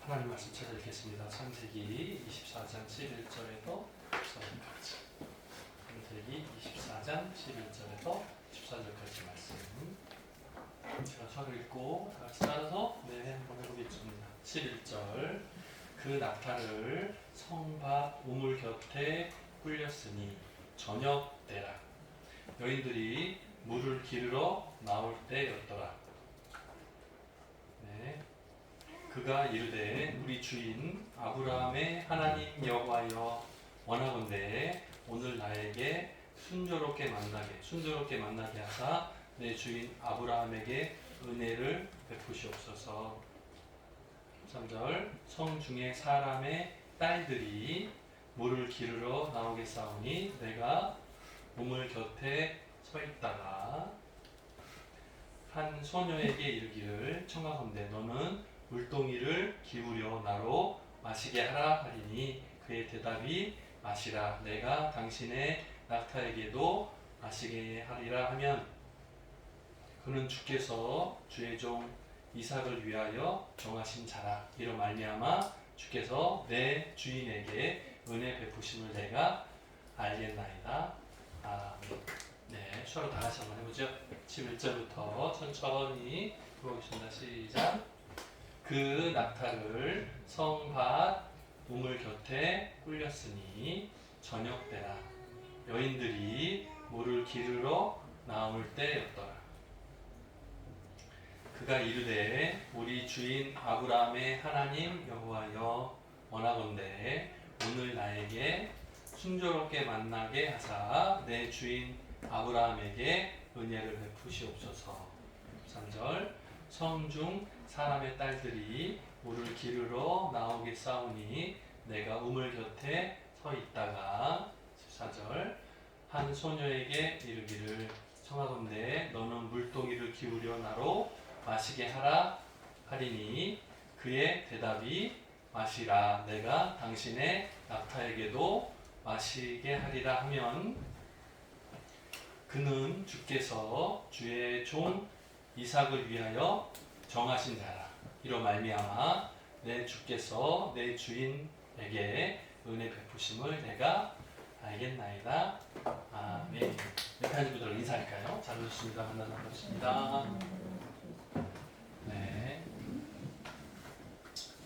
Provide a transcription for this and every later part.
하나님 말씀 찾아 읽겠습니다. 창세기 24장 11절에서 14절까지. 창세기 24장 11절에서 14절까지 말씀. 제가 저를 읽고 다 같이 따라서 한번 해보겠습니다. 11절. 그 낙타를 성밭 우물 곁에 꿀렸으니 저녁 때라. 여인들이 물을 기르러 나올 때였더라. 그가 이르되 우리 주인 아브라함의 하나님 여호와여 원하건대 오늘 나에게 순조롭게 만나게 하사 내 주인 아브라함에게 은혜를 베푸시옵소서. 3절. 성 중에 사람의 딸들이 물을 기르러 나오겠사오니 내가 우물 곁에 서 있다가 한 소녀에게 이르기를 청하건대 너는 물동이를 기울여 나로 마시게 하라 하리니 그의 대답이 마시라 내가 당신의 낙타에게도 마시게 하리라 하면 그는 주께서 주의 종 이삭을 위하여 정하신 자라 이로 말미암아 주께서 내 주인에게 은혜 베푸심을 내가 알겠나이다. 아멘. 수화로 다 같이 한번 해보죠. 11절부터 천천히 보겠습니다. 시작. 그 낙타를 성밭 우물 곁에 꿀렸으니 저녁 때라. 여인들이 물을 기르러 나올 때였더라. 그가 이르되 우리 주인 아브라함의 하나님 여호와여 원하건대 오늘 나에게 순조롭게 만나게 하사 내 주인 아브라함에게 은혜를 베푸시옵소서. 3절. 성중 사람의 딸들이 물을 기르러 나오겠사오니 내가 우물 곁에 서 있다가 14절. 한 소녀에게 이르기를 청하건대 너는 물동이를 기울여 나로 마시게 하라 하리니 그의 대답이 마시라 내가 당신의 낙타에게도 마시게 하리라 하면 그는 주께서 주의 종 이삭을 위하여 정하신 자라 이로 말미암아 내 주께서 내 주인에게 은혜 베푸심을 내가 알겠나이다. 아멘. 메카니브들 인사할까요? 잘 오셨습니다. 만나서 반갑습니다.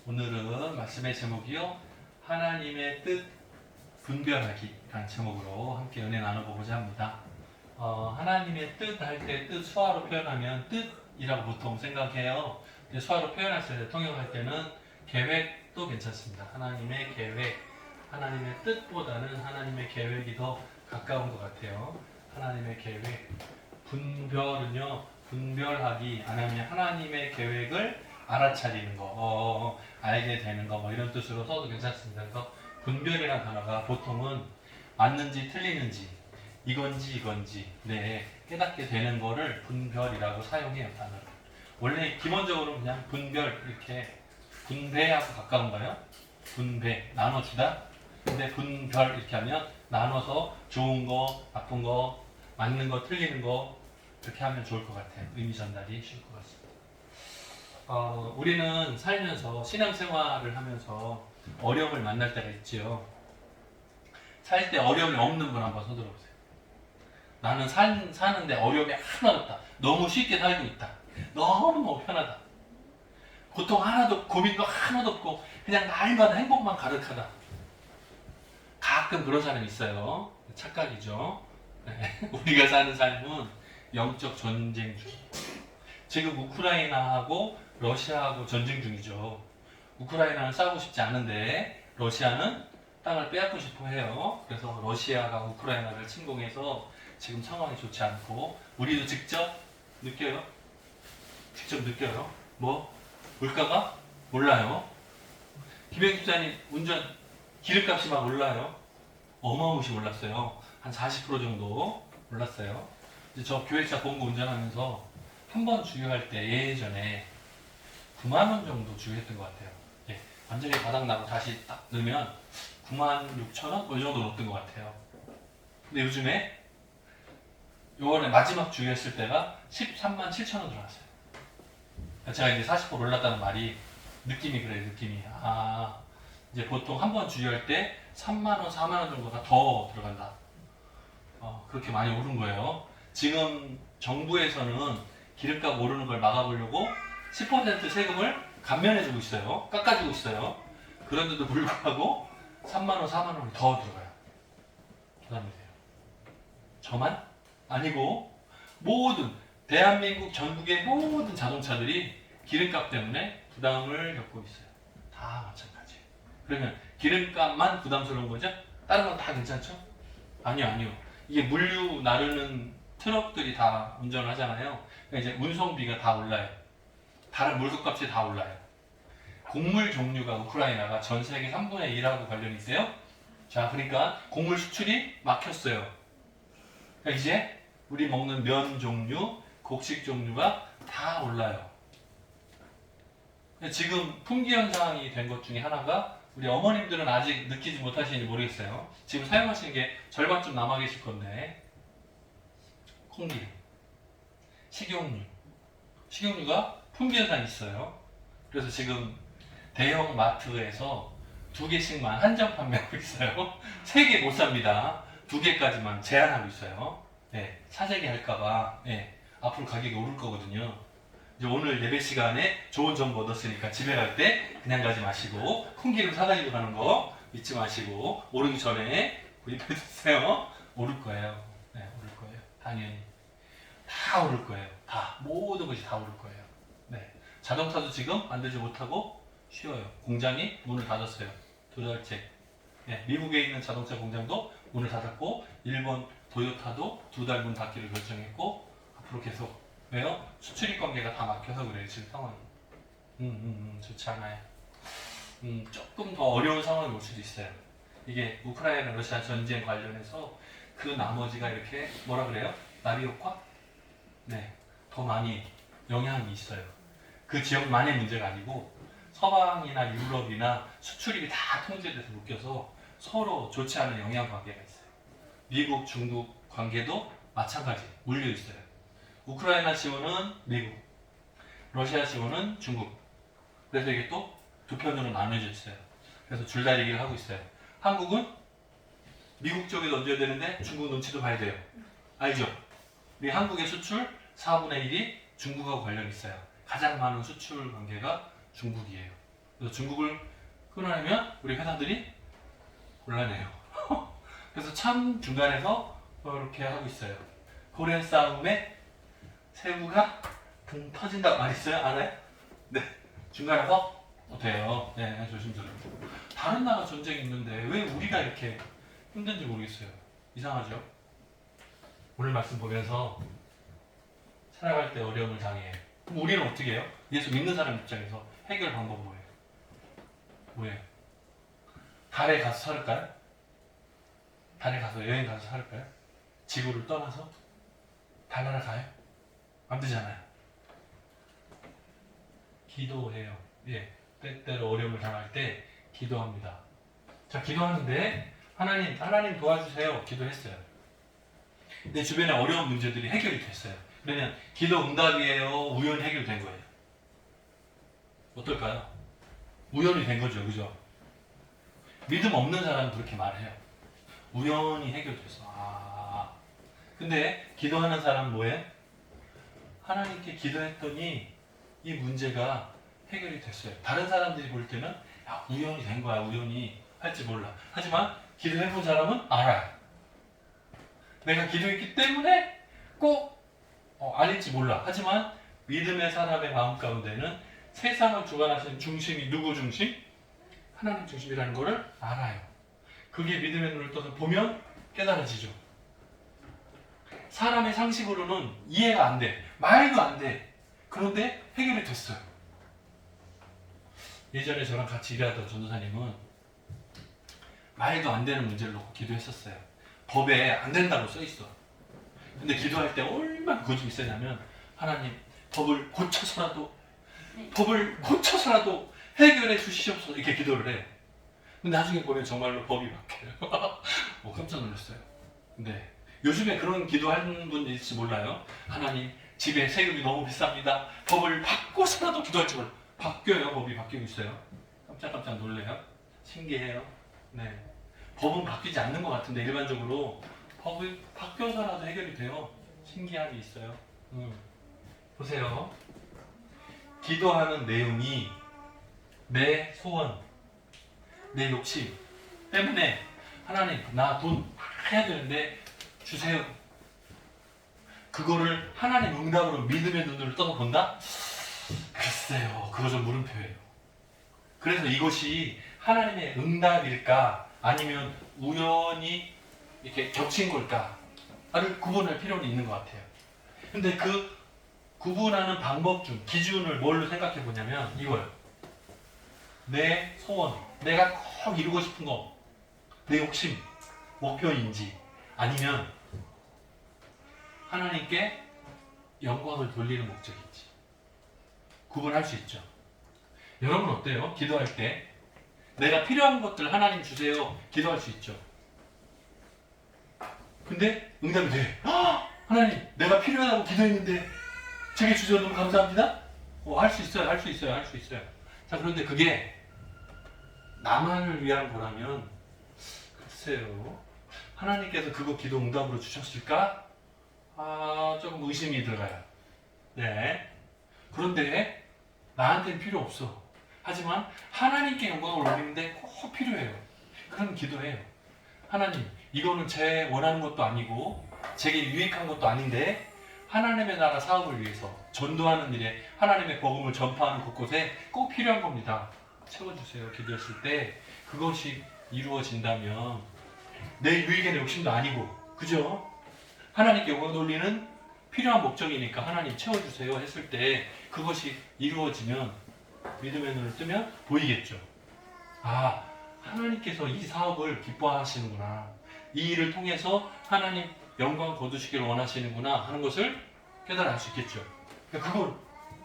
오늘은 말씀의 제목이요 하나님의 뜻 분별하기라는 제목으로 함께 은혜 나눠보고자 합니다. 하나님의 뜻 할 때 뜻 수화로 표현하면 뜻이라고 보통 생각해요. 근데 수화로 표현했을 때 통역할 때는 계획도 괜찮습니다. 하나님의 계획, 하나님의 뜻보다는 하나님의 계획이 더 가까운 것 같아요. 하나님의 계획, 분별은요 분별하기 아니면 하나님의 계획을 알아차리는 거, 알게 되는 거, 이런 뜻으로 써도 괜찮습니다. 그래서 분별이라는 단어가 보통은 맞는지 틀리는지, 이건지 깨닫게 되는 거를 분별이라고 사용해요, 단어를. 원래 기본적으로 그냥 분별, 이렇게 분배하고 가까운가요? 분배, 나눠주다. 근데 분별 이렇게 하면 나눠서 좋은 거, 나쁜 거, 맞는 거, 틀리는 거, 이렇게 하면 좋을 것 같아요. 의미 전달이 쉬울 것 같습니다. 우리는 살면서 신앙생활을 하면서 어려움을 만날 때가 있지요. 살 때 어려움이 없는 분 한번 손들어 보세요. 나는 사는데 어려움이 하나도 없다. 너무 쉽게 살고 있다. 너무 편하다. 고통 하나도 없고 고민도 하나도 없고 그냥 날마다 행복만 가득하다. 가끔 그런 사람이 있어요. 착각이죠. 우리가 사는 삶은 영적 전쟁 중. 지금 우크라이나하고 러시아하고 전쟁 중이죠. 우크라이나는 싸우고 싶지 않은데 러시아는 땅을 빼앗고 싶어 해요. 그래서 러시아가 우크라이나를 침공해서 지금 상황이 좋지 않고 우리도 직접 느껴요. 뭐? 물가가 몰라요. 김영 집사님 운전 기름값이 막 올라요. 어마무시 올랐어요. 한 40% 정도 올랐어요. 이제 저 교회차 본부 운전하면서 한 번 주유할 때 예전에 9만원 정도 주유했던 것 같아요. 완전히 바닥나고 다시 딱 넣으면 96,000원? 이 정도 넣었던 것 같아요. 근데 요즘에 요번에 마지막 주유했을 때가 137,000원 들어갔어요. 제가 이제 40% 올랐다는 말이 느낌이 그래요, 느낌이. 아, 이제 보통 한 번 주유할 때 3만 원, 4만 원 정도가 더 들어간다. 그렇게 많이 오른 거예요. 지금 정부에서는 기름값 오르는 걸 막아보려고 10% 세금을 감면해주고 있어요. 깎아주고 있어요. 그런데도 불구하고 3만 원, 4만 원이 더 들어가요. 부담이 돼요. 저만? 아니고 모든 대한민국 전국의 모든 자동차들이 기름값 때문에 부담을 겪고 있어요. 다 마찬가지. 그러면 기름값만 부담스러운 거죠? 다른 건 다 괜찮죠? 아니요. 이게 물류 나르는 트럭들이 다 운전을 하잖아요. 그러니까 이제 운송비가 다 올라요. 다른 물건값이 다 올라요. 곡물 종류가 우크라이나가 전 세계 3분의 1하고 관련이 있어요. 자, 그러니까 곡물 수출이 막혔어요. 그러니까 이제 우리 먹는 면 종류, 곡식 종류가 다 올라요. 지금 품귀 현상이 된 것 중에 하나가 우리 어머님들은 아직 느끼지 못하시는지 모르겠어요. 지금 사용하시는 게 절반쯤 남아 계실 건데 콩기름, 식용유가 품귀 현상이 있어요. 그래서 지금 대형 마트에서 2개씩만 한정 판매하고 있어요. 3개 못 삽니다. 2개까지만 제한하고 있어요. 네, 사재기 할까봐 앞으로 가격이 오를 거거든요. 이제 오늘 예배 시간에 좋은 정보 얻었으니까 집에 갈 때 그냥 가지 마시고 콩기름 사가지고 가는 거 잊지 마시고 오르기 전에 구입해 주세요. 오를 거예요. 네, 오를 거예요. 당연히 다 오를 거예요. 다 모든 것이 다 오를 거예요. 네, 자동차도 지금 만들지 못하고 쉬어요. 공장이 문을 닫았어요. 2달째. 네, 미국에 있는 자동차 공장도 문을 닫았고 일본 도요타도 2달 문 닫기를 결정했고 앞으로 계속 왜요? 수출입 관계가 다 막혀서 그래요, 지금 상황이. 좋지 않아요. 조금 더 어려운 상황이 올 수도 있어요. 이게 우크라이나 러시아 전쟁 관련해서 그 나머지가 이렇게 뭐라 그래요? 나비 효과? 네, 더 많이 영향이 있어요. 그 지역만의 문제가 아니고 서방이나 유럽이나 수출입이 다 통제돼서 묶여서 서로 좋지 않은 영향 관계가 있어요. 미국, 중국 관계도 마찬가지 물려 있어요. 우크라이나 지원은 미국, 러시아 지원은 중국. 그래서 이게 또 두 편으로 나눠져 있어요. 그래서 줄다리기를 하고 있어요. 한국은 미국 쪽에 얹어야 되는데 중국 눈치도 봐야 돼요. 알죠? 우리 한국의 수출 4분의 1이 중국하고 관련이 있어요. 가장 많은 수출 관계가 중국이에요. 그래서 중국을 끊어내면 우리 회사들이 곤란해요. 그래서 참 중간에서 이렇게 하고 있어요. 고래 싸움에 새우가 등 터진다고 말 있어요? 알아요? 네. 중간에서 돼요. 네, 조심스럽고. 다른 나라 전쟁이 있는데 왜 우리가 이렇게 힘든지 모르겠어요. 이상하죠? 오늘 말씀 보면서 살아갈 때 어려움을 당해. 그럼 우리는 어떻게 해요? 예수 믿는 사람 입장에서 해결 방법은 뭐예요? 뭐예요? 달에 가서 살을까요? 달에 가서 여행 가서 살을까요? 지구를 떠나서 달나라 가요? 안 되잖아요. 기도해요. 예, 때때로 어려움을 당할 때 기도합니다. 자, 기도하는데 하나님 도와주세요. 기도했어요. 내 주변에 어려운 문제들이 해결이 됐어요. 그러면 기도 응답이에요? 우연히 해결된 거예요? 어떨까요? 우연히 된 거죠, 그죠? 믿음 없는 사람은 그렇게 말해요. 우연히 해결됐어. 근데 기도하는 사람은 뭐해? 하나님께 기도했더니 이 문제가 해결이 됐어요. 다른 사람들이 볼 때는 야, 우연히 된 거야, 우연히 할지 몰라. 하지만 기도해본 사람은 알아요. 내가 기도했기 때문에 꼭 아닐지 몰라. 하지만 믿음의 사람의 마음 가운데는 세상을 주관하시는 중심이 누구 중심? 하나님 중심이라는 것을 알아요. 그게 믿음의 눈을 떠서 보면 깨달아지죠. 사람의 상식으로는 이해가 안 돼. 말도 안 돼. 그런데 해결이 됐어요. 예전에 저랑 같이 일하던 전도사님은 말도 안 되는 문제를 놓고 기도했었어요. 법에 안 된다고 써 있어. 근데 기도할 때 얼마나 고집이 세냐면 하나님 법을 고쳐서라도 해결해 주시옵소서 이렇게 기도를 해. 근데 나중에 보면 정말로 법이 바뀌어요. 깜짝 놀랐어요. 근데 요즘에 그런 기도하는 분 있을지 몰라요. 하나님 집에 세금이 너무 비쌉니다. 법을 바꿔서라도 기도할지 몰라. 바뀌어요. 법이 바뀌고 있어요. 깜짝깜짝 놀래요. 신기해요. 네. 법은 바뀌지 않는 것 같은데 일반적으로 법이 바뀌어서라도 해결이 돼요. 신기한 게 있어요. 보세요. 기도하는 내용이 내 소원, 내 욕심 때문에 하나님 나 돈 해야 되는데 주세요. 그거를 하나님 응답으로 믿음의 눈으로 떠본다? 글쎄요. 그거 좀 물음표예요. 그래서 이것이 하나님의 응답일까 아니면 우연히 이렇게 겹친 걸까를 구분할 필요는 있는 것 같아요. 근데 그 구분하는 방법 중 기준을 뭘로 생각해 보냐면 이거예요. 내 소원, 내가 꼭 이루고 싶은 거, 내 욕심, 목표인지 아니면 하나님께 영광을 돌리는 목적인지 구분할 수 있죠. 여러분 어때요? 기도할 때 내가 필요한 것들 하나님 주세요 기도할 수 있죠. 근데 응답이 돼. 하나님 내가 필요하다고 기도했는데 제게 주셔서 너무 감사합니다. 할 수 있어요. 할 수 있어요. 할 수 있어요. 자, 그런데 그게 나만을 위한 거라면 글쎄요. 하나님께서 그거 기도 응답으로 주셨을까? 조금 의심이 들어가요. 네. 그런데 나한테는 필요 없어. 하지만 하나님께 영광을 올리는데 꼭 필요해요. 그럼 기도해요. 하나님, 이거는 제 원하는 것도 아니고 제게 유익한 것도 아닌데 하나님의 나라 사업을 위해서 전도하는 일에 하나님의 복음을 전파하는 곳곳에 꼭 필요한 겁니다. 채워주세요. 기도했을 때 그것이 이루어진다면 내 유익의 욕심도 아니고 그죠? 하나님께 영광 돌리는 필요한 목적이니까 하나님 채워주세요 했을 때 그것이 이루어지면 믿음의 눈을 뜨면 보이겠죠. 하나님께서 이 사업을 기뻐하시는구나. 이 일을 통해서 하나님 영광 거두시기를 원하시는구나 하는 것을 깨달아 알 수 있겠죠. 그걸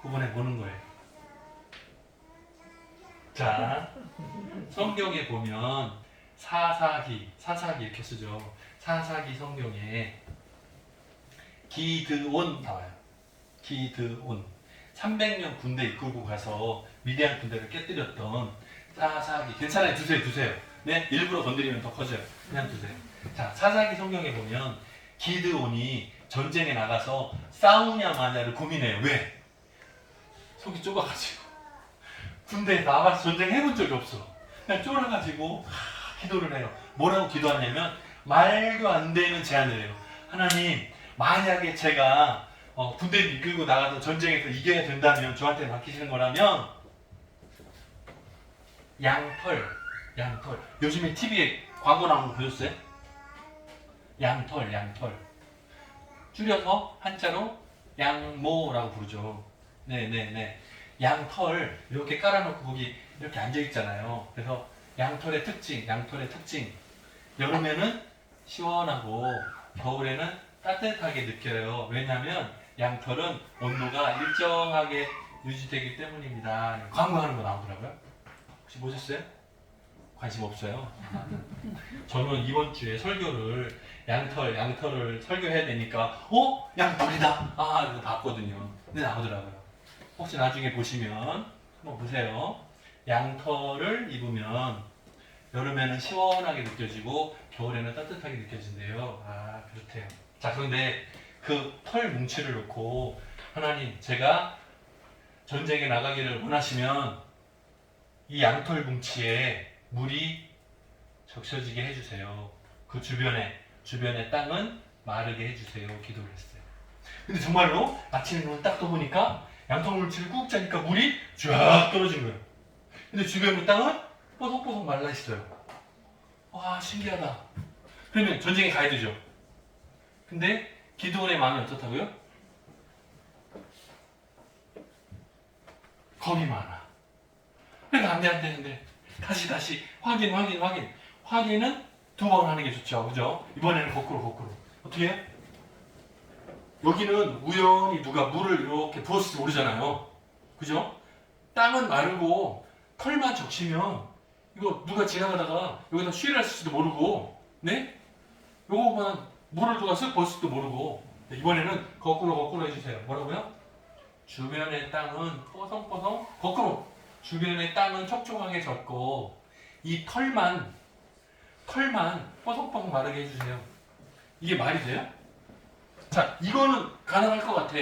구분해 보는 거예요. 자, 성경에 보면 사사기 이렇게 쓰죠. 사사기 성경에 기드온 나와요. 기드온 300명 군대 이끌고 가서 미디안 군대를 깨뜨렸던 사사기. 괜찮아요. 두세요. 네, 일부러 건드리면 더 커져요. 그냥 두세요. 자, 사사기 성경에 보면 기드온이 전쟁에 나가서 싸우냐 마냐를 고민해요. 왜? 속이 좁아가지고 군대에 나가서 전쟁 해본 적이 없어. 그냥 쫄아가지고 기도를 해요. 뭐라고 기도하냐면 말도 안 되는 제안을 해요. 하나님, 만약에 제가 군대를 이끌고 나가서 전쟁에서 이겨야 된다면 저한테 맡기시는 거라면 양털. 요즘에 TV에 광고 나온 거 보셨어요? 양털. 줄여서 한자로 양모라고 부르죠. 네. 양털 이렇게 깔아놓고 거기 이렇게 앉아있잖아요. 그래서 양털의 특징. 여름에는 시원하고 겨울에는 따뜻하게 느껴요. 왜냐하면 양털은 온도가 일정하게 유지되기 때문입니다. 광고하는 거 나오더라고요. 혹시 보셨어요? 관심 없어요? 저는 이번 주에 설교를 양털을 설교해야 되니까 양털이다! 이거 봤거든요. 근데 나오더라고요. 혹시 나중에 보시면 한번 보세요. 양털을 입으면 여름에는 시원하게 느껴지고 겨울에는 따뜻하게 느껴진대요. 그렇대요. 자, 그런데 그 털 뭉치를 놓고 하나님, 제가 전쟁에 나가기를 원하시면 이 양털 뭉치에 물이 적셔지게 해주세요. 그 주변의 땅은 마르게 해주세요. 기도를 했어요. 근데 정말로 아침에 눈을 딱 떠보니까 양털 뭉치를 꾹 짜니까 물이 쫙 떨어진 거예요. 근데 주변의 땅은 뽀송뽀송 말라 있어요. 와, 신기하다. 그러면 전쟁에 가야 되죠. 근데 기드온의 마음이 어떻다고요? 겁이 많아. 그러니까 안 돼. 다시 확인. 확인은 2번 하는 게 좋죠. 그죠? 이번에는 거꾸로. 어떻게 해? 여기는 우연히 누가 물을 이렇게 부었을지 모르잖아요. 그죠? 땅은 마르고 털만 적시면 이거 누가 지나가다가 여기다 쉬를 했을지도 모르고, 네? 요거만 물을 누가 쓱 부었을지도 모르고. 이번에는 거꾸로 해주세요. 뭐라고요? 주변의 땅은 뽀송뽀송 거꾸로 주변의 땅은 촉촉하게 젖고 이 털만 뽀송뽀송 마르게 해주세요. 이게 말이 돼요? 자, 이거는 가능할 것 같아.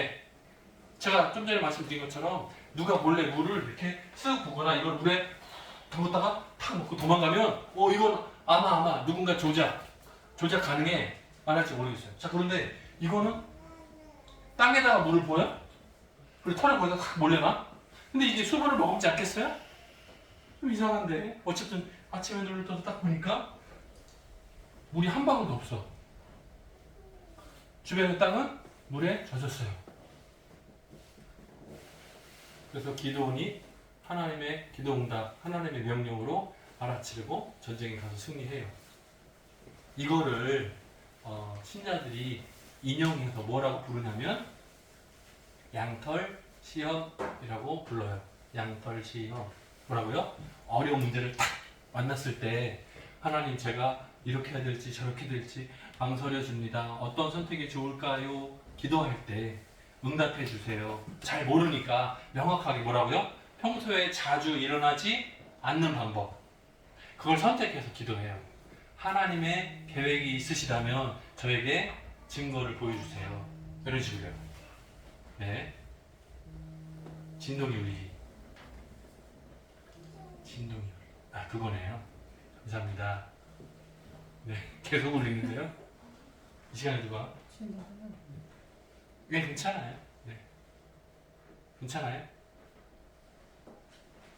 제가 좀 전에 말씀드린 것처럼 누가 몰래 물을 이렇게 쓱 부거나 이걸 물에 담갔다가 탁 먹고 도망가면 이건 아마 누군가 조작 가능해. 안 할지 모르겠어요. 자, 그런데 이거는 땅에다가 물을 부어요? 그리고 털에 거기다 탁 몰려나? 근데 이게 수분을 머금지 않겠어요? 좀 이상한데. 어쨌든 아침에 눈을 떠서 딱 보니까 물이 한 방울도 없어. 주변의 땅은 물에 젖었어요. 그래서 기도원이 하나님의 기도응답, 하나님의 명령으로 알아채고 전쟁에 가서 승리해요. 이거를 신자들이 인용해서 뭐라고 부르냐면 양털 시험이라고 불러요. 양털 시험. 뭐라고요? 어려운 문제를 딱 만났을 때 하나님, 제가 이렇게 해야 될지 저렇게 될지 망설여 줍니다. 어떤 선택이 좋을까요? 기도할 때 응답해 주세요. 잘 모르니까 명확하게 뭐라고요? 평소에 자주 일어나지 않는 방법. 그걸 선택해서 기도해요. 하나님의 계획이 있으시다면 저에게 증거를 보여주세요. 이런 식으로요. 네. 진동이 울리기. 진동이 울리기. 아, 그거네요. 감사합니다. 네. 계속 울리는데요. 이 시간에 누가? 네, 괜찮아요. 네. 괜찮아요?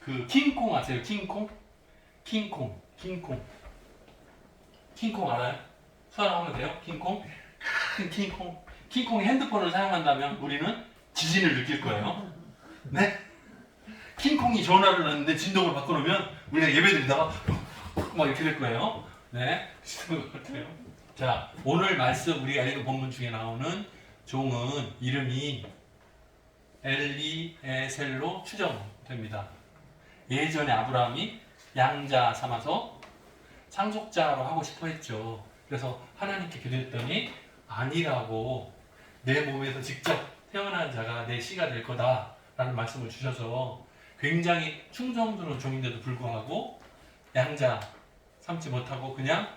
그 킹콩 아세요? 킹콩 알아요? 수화하면 돼요? 킹콩이 핸드폰을 사용한다면 우리는 지진을 느낄 거예요. 네? 킹콩이 전화를 하는데 진동을 바꿔놓으면 우리가 예배드리다가 막 이렇게 될 거예요. 네? 비슷한 것 같아요. 자, 오늘 말씀 우리가 읽은 본문 중에 나오는 종은 이름이 엘리에셀로 추정됩니다. 예전에 아브라함이 양자 삼아서 상속자로 하고 싶어 했죠. 그래서 하나님께 기도했더니 아니라고, 내 몸에서 직접 태어난 자가 내 씨가 될 거다 라는 말씀을 주셔서 굉장히 충성스러운 종인데도 불구하고 양자 삼지 못하고 그냥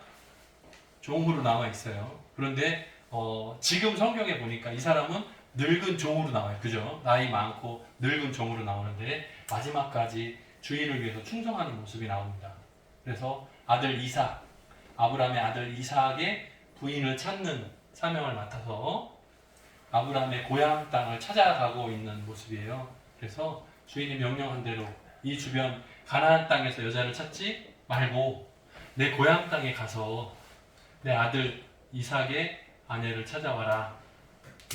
종으로 남아 있어요. 그런데 지금 성경에 보니까 이 사람은 늙은 종으로 나와요. 그죠? 나이 많고 늙은 종으로 나오는데 마지막까지 주인을 위해서 충성하는 모습이 나옵니다. 그래서 아브라함의 아들 이삭의 부인을 찾는 사명을 맡아서 아브라함의 고향 땅을 찾아가고 있는 모습이에요. 그래서 주인이 명령한 대로 이 주변 가나안 땅에서 여자를 찾지 말고 내 고향 땅에 가서 내 아들 이삭의 아내를 찾아와라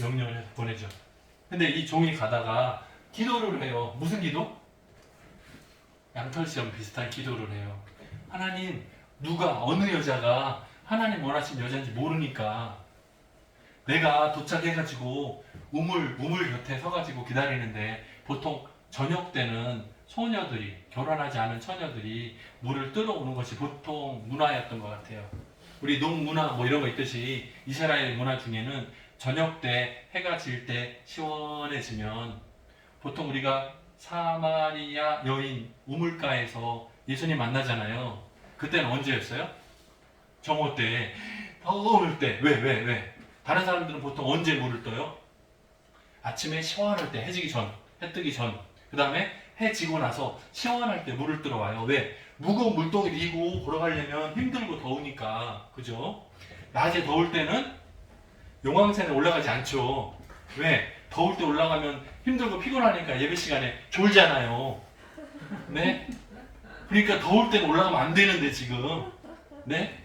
명령을 해서 보내죠. 근데 이 종이 가다가 기도를 해요. 무슨 기도? 양털시험 비슷한 기도를 해요. 하나님, 어느 여자가 하나님 원하신 여자인지 모르니까 내가 도착해가지고 우물 곁에 서가지고 기다리는데 보통 저녁 때는 소녀들이, 결혼하지 않은 처녀들이 물을 뜨러오는 것이 보통 문화였던 것 같아요. 우리 농문화 뭐 이런 거 있듯이 이스라엘 문화 중에는 저녁 때 해가 질 때 시원해지면 보통 우리가 사마리아 여인 우물가에서 예수님 만나잖아요. 그때는 언제였어요? 정오 때, 더울 때. 왜? 다른 사람들은 보통 언제 물을 떠요? 아침에 시원할 때, 해 뜨기 전. 그 다음에 해 지고 나서 시원할 때 물을 뜨러 와요. 왜? 무거운 물동이를 이고 걸어가려면 힘들고 더우니까. 그죠? 낮에 더울 때는 용왕산에 올라가지 않죠. 왜? 더울 때 올라가면 힘들고 피곤하니까 예배 시간에 졸잖아요. 네? 그러니까 더울 때는 올라가면 안 되는데 지금. 네?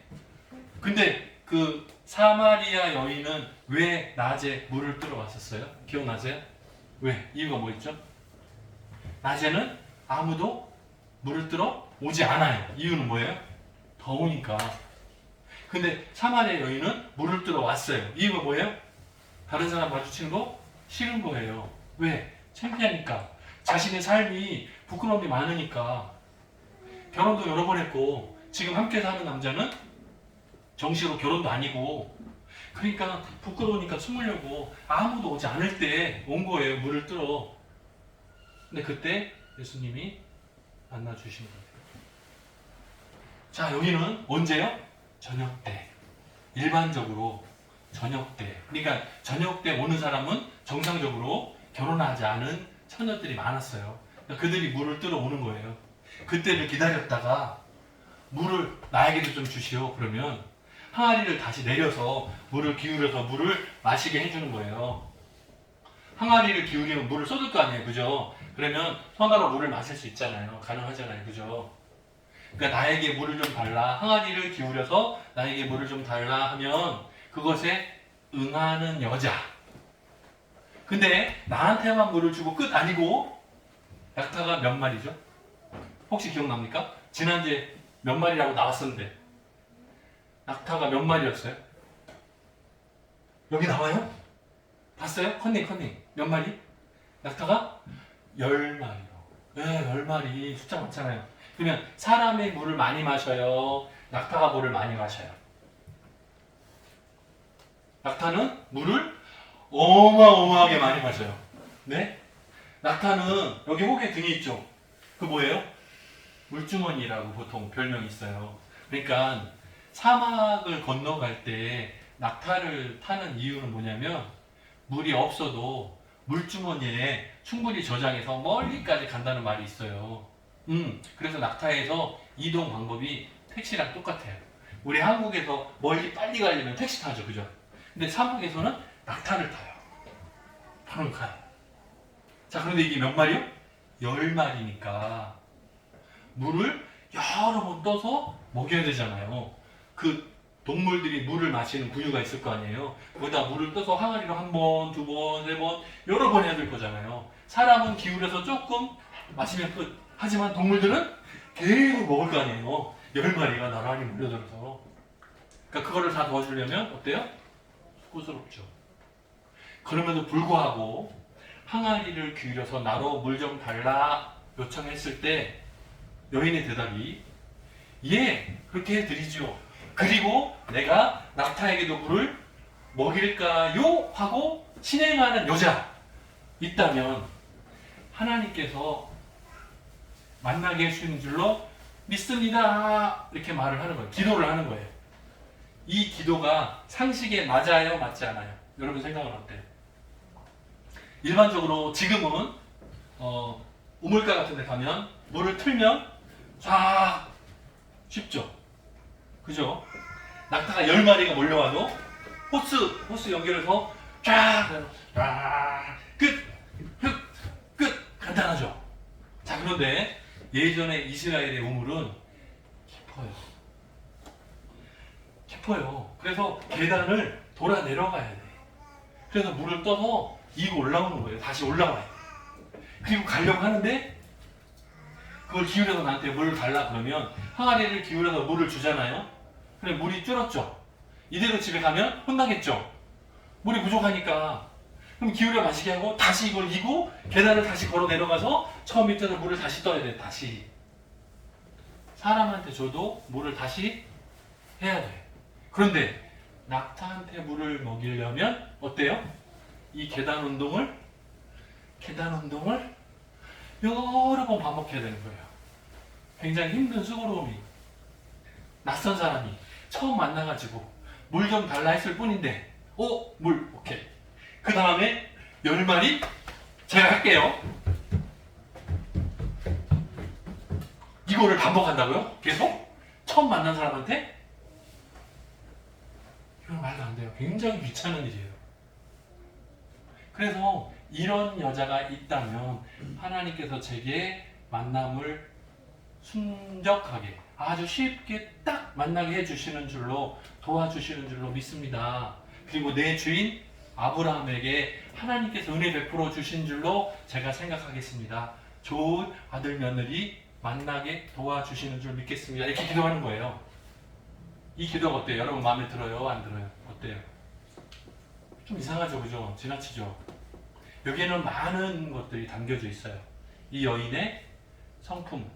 근데 그 사마리아 여인은 왜 낮에 물을 뜨러 왔었어요? 기억나세요? 왜? 이유가 뭐 있죠? 낮에는 아무도 물을 뜨러 오지 않아요. 이유는 뭐예요? 더우니까. 근데 사마리아 여인은 물을 뜨러 왔어요. 이유가 뭐예요? 다른 사람 마주치는 거 싫은 거예요. 왜? 창피하니까. 자신의 삶이 부끄러움이 많으니까. 결혼도 여러 번 했고 지금 함께 사는 남자는 정식으로 결혼도 아니고, 그러니까 부끄러우니까 숨으려고 아무도 오지 않을 때 온 거예요. 물을 뜨러. 근데 그때 예수님이 만나주신 거예요. 자, 여기는 언제요? 저녁 때. 일반적으로 저녁 때. 그러니까 저녁 때 오는 사람은 정상적으로 결혼하지 않은 처녀들이 많았어요. 그러니까 그들이 물을 뜨러 오는 거예요. 그때를 기다렸다가 물을 나에게도 좀 주시오. 그러면 항아리를 다시 내려서 물을 기울여서 물을 마시게 해주는 거예요. 항아리를 기울이면 물을 쏟을 거 아니에요. 그죠? 그러면 손으로 물을 마실 수 있잖아요. 가능하잖아요. 그죠? 그러니까 나에게 물을 좀 달라. 항아리를 기울여서 나에게 물을 좀 달라 하면 그것에 응하는 여자. 근데 나한테만 물을 주고 끝 아니고 낙타가 몇 마리죠? 혹시 기억납니까? 지난주에 몇 마리라고 나왔었는데 낙타가 몇 마리였어요? 여기 나와요? 봤어요? 컨닝 몇 마리? 낙타가 10마리요. 네, 10마리 숫자 많잖아요. 그러면 사람이 물을 많이 마셔요? 낙타가 물을 많이 마셔요? 낙타는 물을 어마어마하게 많이 마셔요. 네? 낙타는 여기 혹에 등이 있죠? 그 뭐예요? 물주머니라고 보통 별명이 있어요. 그러니까 사막을 건너갈 때 낙타를 타는 이유는 뭐냐면 물이 없어도 물주머니에 충분히 저장해서 멀리까지 간다는 말이 있어요. 그래서 낙타에서 이동 방법이 택시랑 똑같아요. 우리 한국에서 멀리 빨리 가려면 택시 타죠, 그죠? 근데 사막에서는 낙타를 타요. 바로 가요. 자, 그런데 이게 몇 마리요? 10마리니까 물을 여러 번 떠서 먹여야 되잖아요. 그 동물들이 물을 마시는 부유가 있을 거 아니에요. 거기다 물을 떠서 항아리로 한 번, 두 번, 세 번, 여러 번 해야 될 거잖아요. 사람은 기울여서 조금 마시면 끝. 하지만 동물들은 계속 먹을 거 아니에요. 10마리가 나란히 몰려들어서. 그러니까 그거를 다 도와주려면 어때요? 수고스럽죠. 그럼에도 불구하고 항아리를 기울여서 나로 물 좀 달라 요청했을 때 여인의 대답이 예, 그렇게 해드리죠. 그리고 내가 낙타에게도 물을 먹일까요? 하고 신행하는 여자 있다면 하나님께서 만나게 해주신 줄로 믿습니다. 이렇게 말을 하는 거예요. 기도를 하는 거예요. 이 기도가 상식에 맞아요? 맞지 않아요? 여러분 생각은 어때요? 일반적으로 지금은 우물가 같은 데 가면 물을 틀면 쫙 쉽죠? 그죠? 낙타가 10마리가 몰려와도 호스 연결해서 끝! 간단하죠? 자, 그런데 예전에 이스라엘의 우물은 깊어요. 그래서 계단을 돌아 내려가야 돼. 그래서 물을 떠서 이고 올라오는 거예요. 다시 올라와요. 그리고 가려고 하는데 그걸 기울여서 나한테 물을 달라 그러면 항아리를 기울여서 물을 주잖아요. 그래 물이 줄었죠. 이대로 집에 가면 혼나겠죠. 물이 부족하니까. 그럼 기울여 마시게 하고 다시 이걸 이고 계단을 다시 걸어 내려가서 처음 밑에서 물을 다시 떠야 돼. 다시. 사람한테 줘도 물을 다시 해야 돼. 그런데 낙타한테 물을 먹이려면 어때요? 이 계단 운동을 여러 번 반복해야 되는 거예요. 굉장히 힘든 수고로움이. 낯선 사람이 처음 만나가지고 물 좀 달라 했을 뿐인데 물 오케이. 그 다음에 10마리 제가 할게요. 이거를 반복한다고요? 계속? 처음 만난 사람한테? 이건 말도 안 돼요. 굉장히 귀찮은 일이에요. 그래서 이런 여자가 있다면 하나님께서 제게 만남을 순적하게 아주 쉽게 딱 만나게 해주시는 줄로 도와주시는 줄로 믿습니다. 그리고 내 주인 아브라함에게 하나님께서 은혜 베풀어 주신 줄로 제가 생각하겠습니다. 좋은 아들 며느리 만나게 도와주시는 줄 믿겠습니다. 이렇게 기도하는 거예요. 이 기도가 어때요? 여러분 마음에 들어요? 안 들어요? 어때요? 좀 이상하죠? 그죠? 지나치죠? 여기에는 많은 것들이 담겨져 있어요. 이 여인의 성품,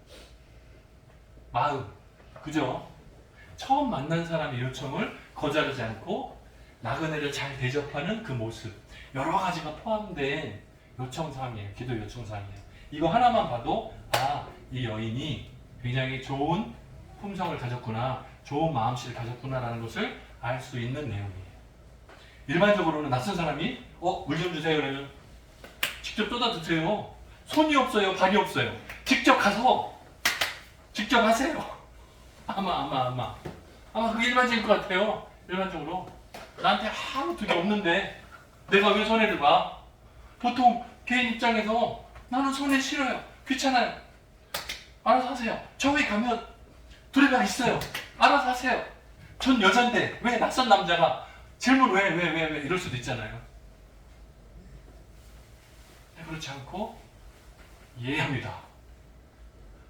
마음, 그죠? 처음 만난 사람의 요청을 거절하지 않고 나그네를 잘 대접하는 그 모습, 여러 가지가 포함된 요청사항이에요. 기도 요청사항이에요. 이거 하나만 봐도 이 여인이 굉장히 좋은 품성을 가졌구나, 좋은 마음씨를 가졌구나라는 것을 알 수 있는 내용이에요. 일반적으로는 낯선 사람이 물 좀 주세요 그러면 직접 쏟아 드세요. 손이 없어요, 발이 없어요. 직접 가서 직접 하세요. 아마 그게 일반적일 것 같아요. 일반적으로 나한테 아무 득이 없는데 내가 왜 손해를 봐? 보통 개인 입장에서 나는 손해 싫어요, 귀찮아요, 알아서 하세요. 저기 가면 두레가 있어요, 알아서 하세요. 전 여잔데 왜 낯선 남자가 질문 왜 이럴 수도 있잖아요. 그렇지 않고 이해합니다.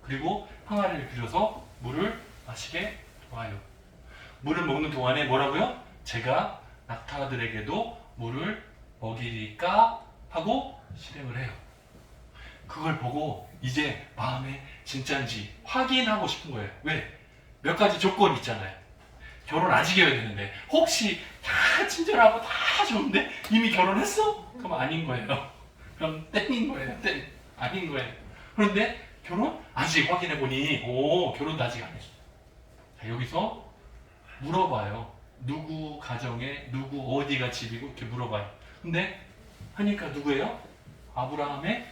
그리고 항아리를 빌어서 물을 마시게 와요. 물을 먹는 동안에 뭐라고요? 제가 낙타들에게도 물을 먹이리까 하고 실행을 해요. 그걸 보고 이제 마음에 진짜인지 확인하고 싶은 거예요. 왜? 몇 가지 조건이 있잖아요. 결혼 아직 해야 되는데 혹시 다 친절하고 다 좋은데 이미 결혼했어? 그럼 아닌 거예요. 그럼 땡인 거예요. 땡. 아닌 거예요. 그런데 결혼 아직 확인해보니 결혼도 아직 안 했어요. 자, 여기서 물어봐요. 누구 가정에 누구 어디가 집이고 이렇게 물어봐요. 근데 하니까 누구예요? 아브라함의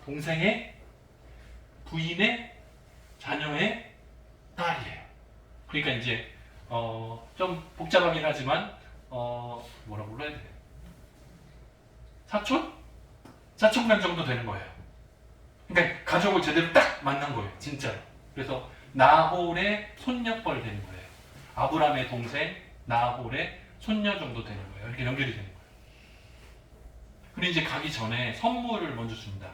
동생의 부인의 자녀의 딸이에요. 그러니까 이제 좀 복잡하긴 하지만 뭐라고 불러야 돼? 사촌? 사촌간 정도 되는 거예요. 그러니까 가족을 제대로 딱 만난 거예요, 진짜로. 그래서 나홀의 손녀뻘 되는 거예요. 아브라함의 동생 나홀의 손녀 정도 되는 거예요. 이렇게 연결이 되는 거예요. 그리고 이제 가기 전에 선물을 먼저 줍니다.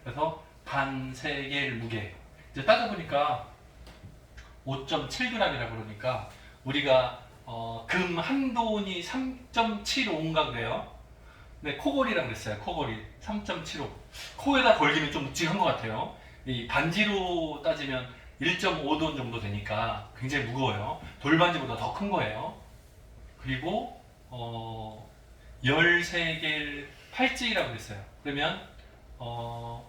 그래서 반 세겔 무게. 이제 따져보니까 5.7g이라고 그러니까 우리가 금 한 돈이 3.75인가 그래요. 네, 코골이라고 그랬어요. 코골이 3.75. 코에다 걸기는 좀 묵직한 것 같아요. 이 반지로 따지면 1.5돈 정도 되니까 굉장히 무거워요. 돌반지보다 더 큰 거예요. 그리고 13개 팔찌라고 그랬어요. 그러면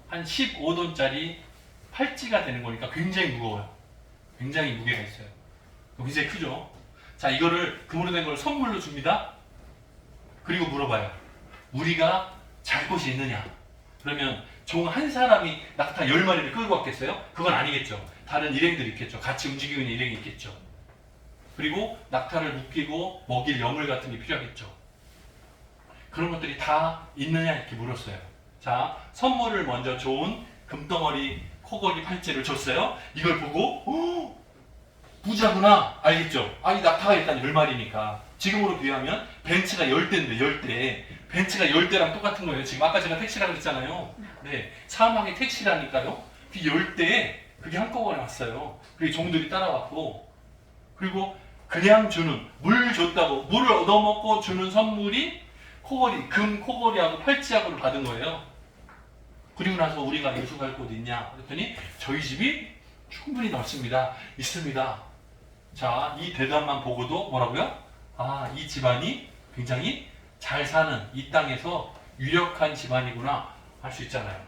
한 15돈짜리 팔찌가 되는 거니까 굉장히 무거워요. 굉장히 무게가 있어요. 굉장히 크죠. 자, 이거를 금으로 된 걸 선물로 줍니다. 그리고 물어봐요. 우리가 잘 곳이 있느냐? 그러면 종 한 사람이 낙타 10마리를 끌고 왔겠어요? 그건 아니겠죠. 다른 일행들이 있겠죠. 같이 움직이고 있는 일행이 있겠죠. 그리고 낙타를 묶이고 먹일 여물 같은 게 필요하겠죠. 그런 것들이 다 있느냐 이렇게 물었어요. 자, 선물을 먼저 좋은 금덩어리 코걸이 팔찌를 줬어요. 이걸 보고 부자구나 알겠죠. 이 낙타가 일단 10마리니까 지금으로 비하면 벤츠가 10대인데 10대. 벤츠가 10대랑 똑같은 거예요. 지금 아까 제가 택시라고 그랬잖아요. 네, 사막이 택시라니까요. 그 10대에 그게 한꺼번에 왔어요. 그리고 종들이 따라왔고, 그리고 그냥 주는, 물 줬다고 물을 얻어먹고 주는 선물이 코걸이, 금 코걸이하고 팔찌하고를 받은 거예요. 그리고 나서 우리가 유수 갈 곳 있냐? 그랬더니 저희 집이 충분히 넓습니다. 있습니다. 자, 이 대답만 보고도 뭐라고요? 이 집안이 굉장히 잘 사는 이 땅에서 유력한 집안이구나 알 수 있잖아요.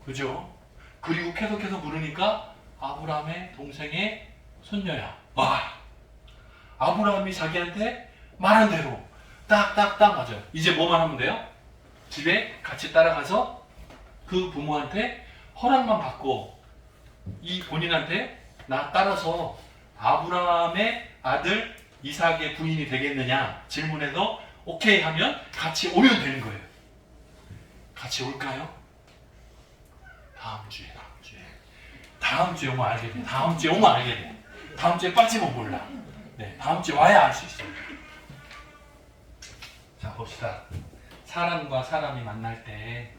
그죠? 그리고 계속해서 물으니까 아브라함의 동생의 손녀야. 아브라함이 자기한테 말한 대로 딱딱딱 맞아요. 이제 뭐만 하면 돼요? 집에 같이 따라가서 그 부모한테 허락만 받고 이 본인한테 나 따라서 아브라함의 아들 이삭의 부인이 되겠느냐 질문해서 오케이 하면 같이 오면 되는 거예요. 같이 올까요? 다음 주에 오면 알게 돼. 다음 주에 오면 알게 돼. 다음 주에 빠지면 몰라. 네, 다음 주에 와야 알 수 있어요. 자, 봅시다. 사람과 사람이 만날 때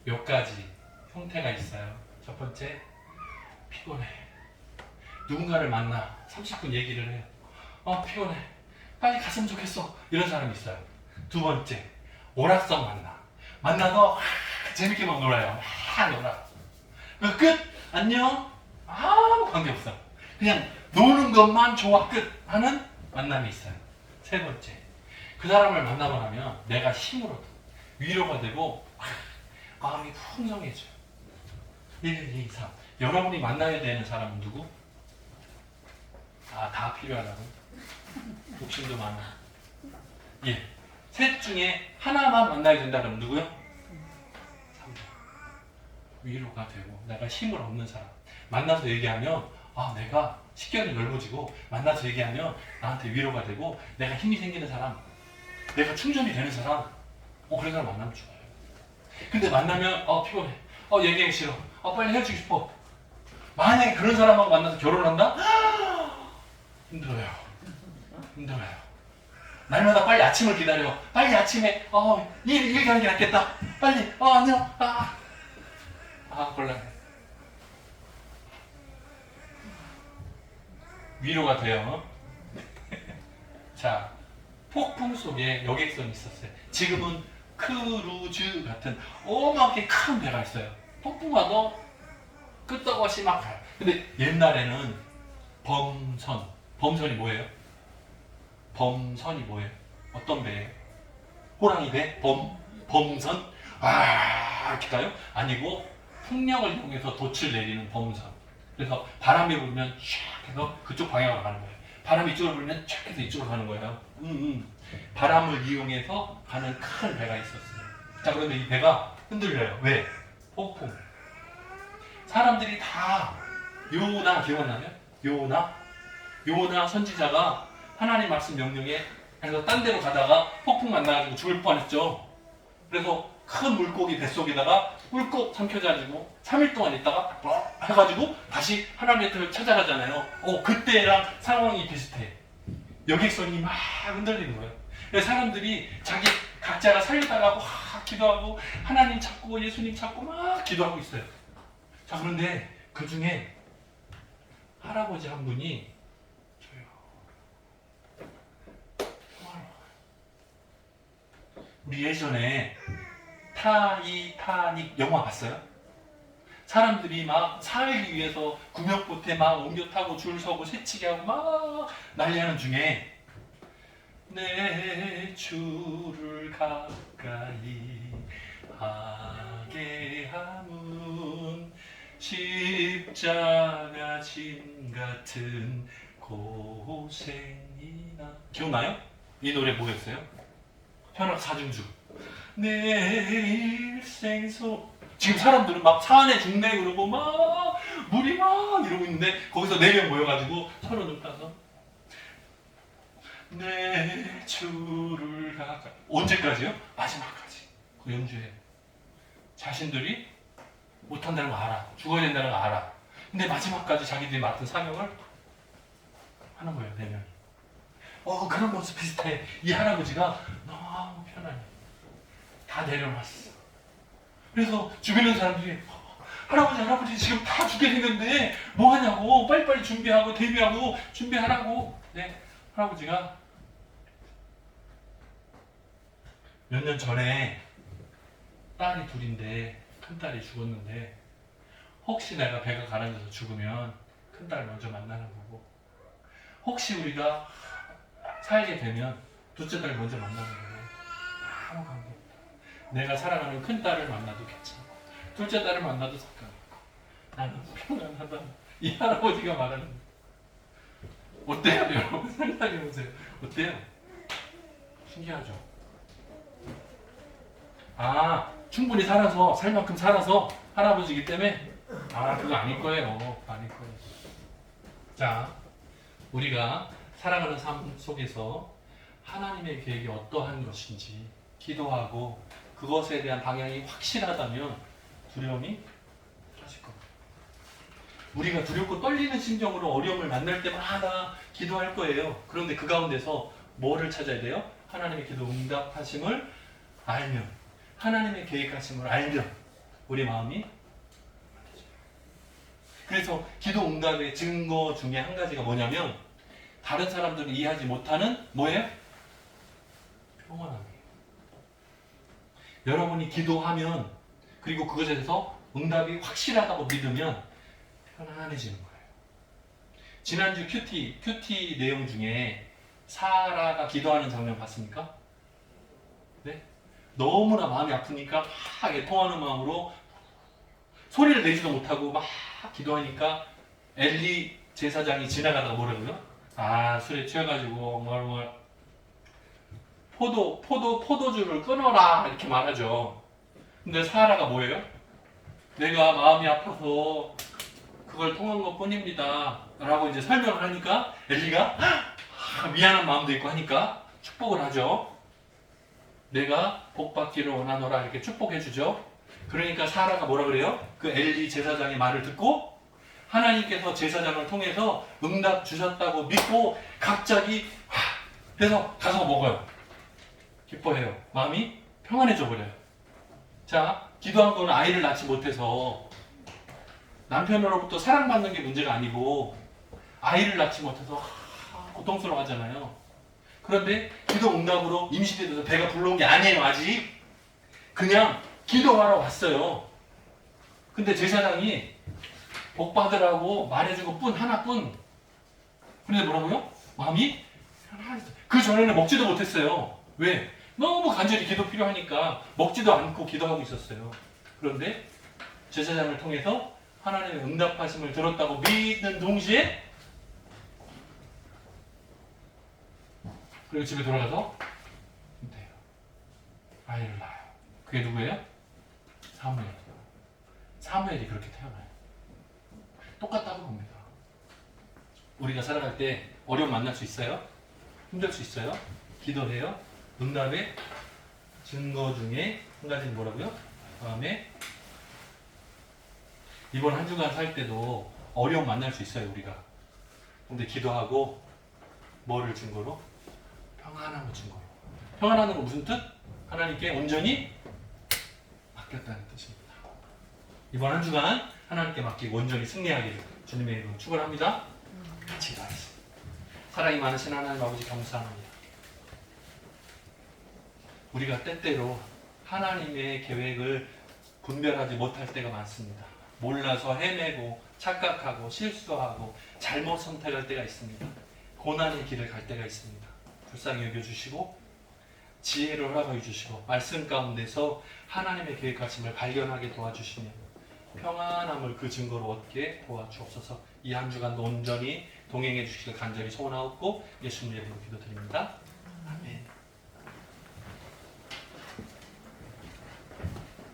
몇 가지 형태가 있어요. 첫 번째, 피곤해. 누군가를 만나 30분 얘기를 해요. 피곤해. 빨리 갔으면 좋겠어. 이런 사람이 있어요. 두 번째, 오락성 만나서 재밌게 막 놀아요. 놀아. 끝! 안녕? 아무 관계없어. 그냥 노는 것만 좋아. 끝! 하는 만남이 있어요. 세 번째, 그 사람을 만나고 나면 내가 힘으로 위로가 되고 마음이 풍성해져요. 1, 2, 3. 여러분이 만나야 되는 사람은 누구? 다 필요하다고? 욕심도 많아. 예. 셋 중에 하나만 만나야 된다 그러면 누구요? 3번. 위로가 되고 내가 힘을 얻는 사람. 만나서 얘기하면 내가 식견이 넓어지고 만나서 얘기하면 나한테 위로가 되고 내가 힘이 생기는 사람, 내가 충전이 되는 사람, 그런 사람 만나면 좋아요. 근데 만나면 피곤해, 얘기하기 싫어, 빨리 헤어지고 싶어. 만약에 그런 사람하고 만나서 결혼한다? 힘들어요. 날마다 빨리 아침을 기다려. 빨리 아침에 일 가는 게 낫겠다. 빨리 안녕. 곤란해. 위로가 돼요. 자, 폭풍 속에 여객선이 있었어요. 지금은 크루즈 같은 어마어마하게 큰 배가 있어요. 폭풍 와도 끄떡없이 막 가요. 근데 옛날에는 범선이 뭐예요? 범선이 뭐예요? 어떤 배예요? 호랑이 배? 범선? 이렇게 가요? 아니고 풍력을 이용해서 돛을 내리는 범선. 그래서 바람이 불면 샥 해서 그쪽 방향으로 가는 거예요. 바람이 이쪽으로 불면 촥 해서 이쪽으로 가는 거예요. 바람을 이용해서 가는 큰 배가 있었어요. 자, 그런데 이 배가 흔들려요. 왜? 폭풍. 사람들이 다 요나 기억나요? 요나 선지자가 하나님 말씀 명령에 그래서 딴 데로 가다가 폭풍 만나가지고 죽을 뻔했죠. 그래서 큰 물고기 뱃속에다가 꿀꺽 삼켜가지고 3일 동안 있다가 해가지고 다시 하나님의 뜻을 찾아가잖아요. 그때랑 상황이 비슷해. 여객선이 막 흔들리는 거예요. 그래서 사람들이 자기 각자가 살려달라고 기도하고 하나님 찾고 예수님 찾고 막 기도하고 있어요. 자, 그런데 그 중에 할아버지 한 분이 우리 예전에 타이타닉 영화 봤어요? 사람들이 막 살기 위해서 구명보트에 막 옮겨 타고 줄 서고 새치기 하고 막 난리하는 중에 내 주를 가까이 하게 함은 십자가 짐 같은 고생이나. 기억나요? 이 노래 뭐였어요? 현악 사중주. 내 일생소. 지금 사람들은 막 차 안에 죽네 그러고 막 물이 막 이러고 있는데 거기서 4명 모여가지고 서로 눈 따서 내 주를 가까이. 언제까지요? 마지막까지. 그 연주해. 자신들이 못한다는 거 알아. 죽어야 된다는 거 알아. 근데 마지막까지 자기들이 맡은 사명을 하는 거예요. 4명이. 그런 모습 비슷해. 이 할아버지가 너무 편안해. 다 내려놨어. 그래서 주변에 사람들이 할아버지 지금 다 죽게 생겼는데 뭐 하냐고, 빨리빨리 준비하고 데뷔하고 준비하라고. 네, 할아버지가 몇 년 전에 딸이 둘인데 큰딸이 죽었는데 혹시 내가 배가 가라앉아서 죽으면 큰딸을 먼저 만나는 거고, 혹시 우리가 살게 되면 둘째 딸을 먼저 만나는 거예요. 아무 관계 없다. 내가 사랑하는 큰딸을 만나도 괜찮고 둘째 딸을 만나도 상관없고 나는 평안하다. 이 할아버지가 말하는 거예요. 어때요 여러분? 상상해보세요. 어때요? 신기하죠? 충분히 살아서 살 만큼 살아서 할아버지이기 때문에 그거 아닐 거예요. 아닐 거예요. 자, 우리가 살아가는 삶 속에서 하나님의 계획이 어떠한 것인지 기도하고 그것에 대한 방향이 확실하다면 두려움이 사라질 겁니다. 우리가 두렵고 떨리는 심정으로 어려움을 만날 때마다 기도할 거예요. 그런데 그 가운데서 뭐를 찾아야 돼요? 하나님의 기도 응답하심을 알면, 하나님의 계획하심을 알면 우리 마음이. 그래서 기도 응답의 증거 중에 한 가지가 뭐냐면 다른 사람들이 이해하지 못하는 뭐예요? 평안함이에요. 여러분이 기도하면 그리고 그것에 대해서 응답이 확실하다고 믿으면 편안해지는 거예요. 지난주 큐티 내용 중에 사라가 기도하는 장면 봤습니까? 네? 너무나 마음이 아프니까 막 애통하는 마음으로 소리를 내지도 못하고 막 기도하니까 엘리 제사장이 지나가다가 뭐라고요? 아, 술에 취해가지고 뭘 포도주를 끊어라 이렇게 말하죠. 근데 사라가 뭐예요? 내가 마음이 아파서 그걸 통한 것 뿐입니다 라고 이제 설명을 하니까 엘리가 미안한 마음도 있고 하니까 축복을 하죠. 내가 복받기를 원하노라 이렇게 축복해 주죠. 그러니까 사라가 뭐라 그래요? 그 엘리 제사장의 말을 듣고 하나님께서 제사장을 통해서 응답 주셨다고 믿고 갑자기 해서 가서 먹어요. 기뻐해요. 마음이 평안해져 버려요. 자, 기도한 거는 아이를 낳지 못해서 남편으로부터 사랑받는 게 문제가 아니고 아이를 낳지 못해서 고통스러워하잖아요. 그런데 기도 응답으로 임신이 돼서 배가 불러온 게 아니에요. 아직 그냥 기도하러 왔어요. 근데 제사장이 복 받으라고 말해준 것 하나뿐. 그런데 뭐라고요? 마음이 편안했어요. 그 전에는 먹지도 못했어요. 왜? 너무 간절히 기도 필요하니까 먹지도 않고 기도하고 있었어요. 그런데 제사장을 통해서 하나님의 응답하심을 들었다고 믿는 동시에 그리고 집에 돌아가서 돼요. 아이를 낳아요. 그게 누구예요? 사무엘. 사무엘이 그렇게 태어나요. 똑같다고 봅니다. 우리가 살아갈 때 어려움 만날 수 있어요? 힘들 수 있어요? 기도해요. 응답의 증거 중에 한 가지는 뭐라고요? 다음에 이번 한 주간 살 때도 어려움 만날 수 있어요, 우리가. 근데 기도하고 뭐를 증거로? 평안함을 증거로. 평안하는 건 무슨 뜻? 하나님께 온전히 맡겼다는 뜻입니다. 이번 한 주간 하나님께 맡기고 온전히 승리하기를 주님의 이름으로 축원합니다. 같이 기도하겠습니다. 사랑이 많으신 하나님 아버지 감사합니다. 우리가 때때로 하나님의 계획을 분별하지 못할 때가 많습니다. 몰라서 헤매고 착각하고 실수하고 잘못 선택할 때가 있습니다. 고난의 길을 갈 때가 있습니다. 불쌍히 여겨주시고 지혜를 허락해 주시고 말씀 가운데서 하나님의 계획하심을 발견하게 도와주시며 평안함을 그 증거로 얻게 도와주옵소서. 이 한 주간도 온전히 동행해 주시길 간절히 소원하옵고 예수님의 이름으로 기도드립니다. 아멘.